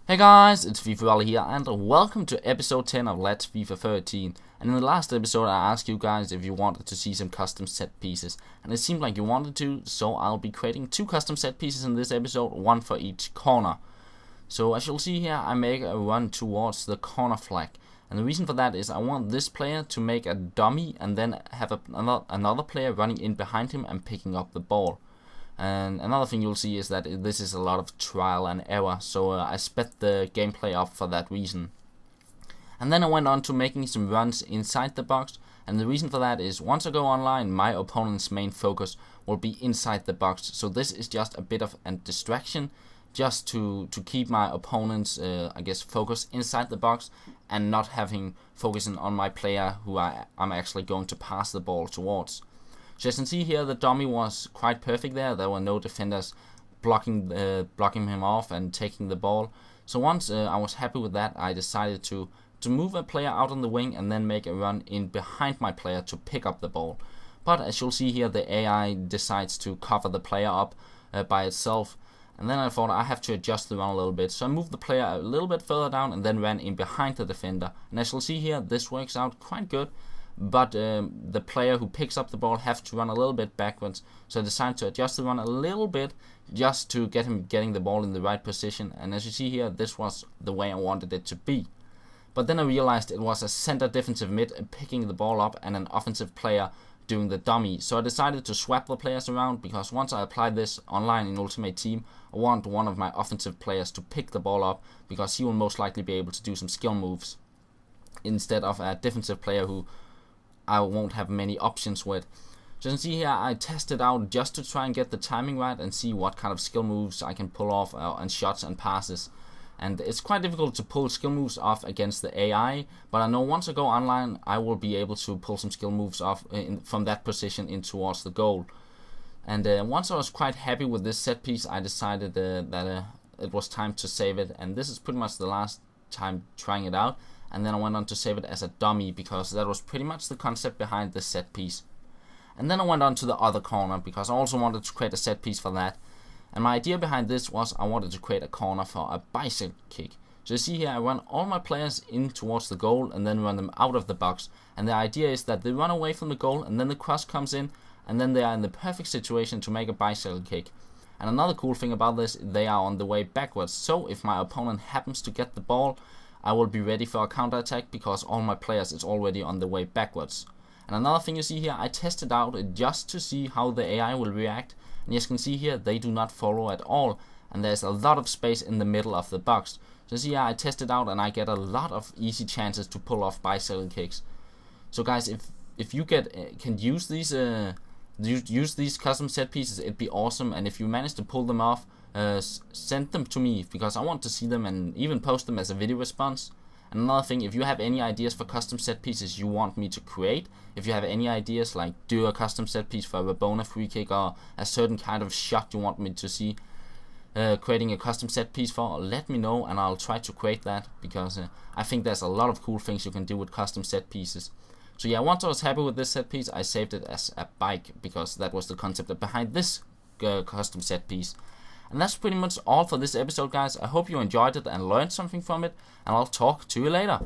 Hey guys, it's FIFA here and welcome to episode 10 of Let's FIFA 13. And in the last episode I asked you guys if you wanted to see some custom set pieces, and it seemed like you wanted to, so I'll be creating 2 custom set pieces in this episode, 1 for each corner. So as you'll see here, I make a run towards the corner flag, and the reason for that is I want this player to make a dummy and then have another player running in behind him and picking up the ball. And another thing you'll see is that this is a lot of trial and error, so I sped the gameplay up for that reason. And then I went on to making some runs inside the box, and the reason for that is once I go online, my opponent's main focus will be inside the box. So this is just a bit of a distraction, just to keep my opponent's focus inside the box and not having focusing on my player who I'm actually going to pass the ball towards. So as you can see here, the dummy was quite perfect there. There were no defenders blocking him off and taking the ball. So once I was happy with that, I decided to move a player out on the wing and then make a run in behind my player to pick up the ball. But as you'll see here, the AI decides to cover the player up by itself. And then I thought I have to adjust the run a little bit. So I moved the player a little bit further down and then ran in behind the defender. And as you'll see here, this works out quite good. But the player who picks up the ball have to run a little bit backwards, so I decided to adjust the run a little bit just to get him getting the ball in the right position. And as you see here, this was the way I wanted it to be. But then I realized it was a center defensive mid picking the ball up and an offensive player doing the dummy. So I decided to swap the players around, because once I apply this online in Ultimate Team, I want one of my offensive players to pick the ball up, because he will most likely be able to do some skill moves instead of a defensive player who I won't have many options with. So you can see here, I tested out just to try and get the timing right and see what kind of skill moves I can pull off and shots and passes. And it's quite difficult to pull skill moves off against the AI, but I know once I go online, I will be able to pull some skill moves off from that position in towards the goal. And once I was quite happy with this set piece, I decided that it was time to save it. And this is pretty much the last time trying it out. And then I went on to save it as a dummy, because that was pretty much the concept behind the set piece. And then I went on to the other corner, because I also wanted to create a set piece for that. And my idea behind this was I wanted to create a corner for a bicycle kick. So you see here, I run all my players in towards the goal and then run them out of the box. And the idea is that they run away from the goal and then the cross comes in, and then they are in the perfect situation to make a bicycle kick. And another cool thing about this, they are on the way backwards. So if my opponent happens to get the ball, I will be ready for a counter-attack, because all my players is already on the way backwards. And another thing you see here, I tested out just to see how the AI will react. And as you can see here, they do not follow at all. And there's a lot of space in the middle of the box. So you see here, I tested out and I get a lot of easy chances to pull off bicycle kicks. So guys, if you can use these custom set pieces, it'd be awesome. And if you manage to pull them off, send them to me, because I want to see them and even post them as a video response. And another thing, if you have any ideas for custom set pieces you want me to create, if you have any ideas like do a custom set piece for a Rabona free kick or a certain kind of shot you want me to see creating a custom set piece for, let me know and I'll try to create that, because I think there's a lot of cool things you can do with custom set pieces. So yeah, once I was happy with this set piece, I saved it as a bike, because that was the concept behind this custom set piece. And that's pretty much all for this episode, guys. I hope you enjoyed it and learned something from it, and I'll talk to you later.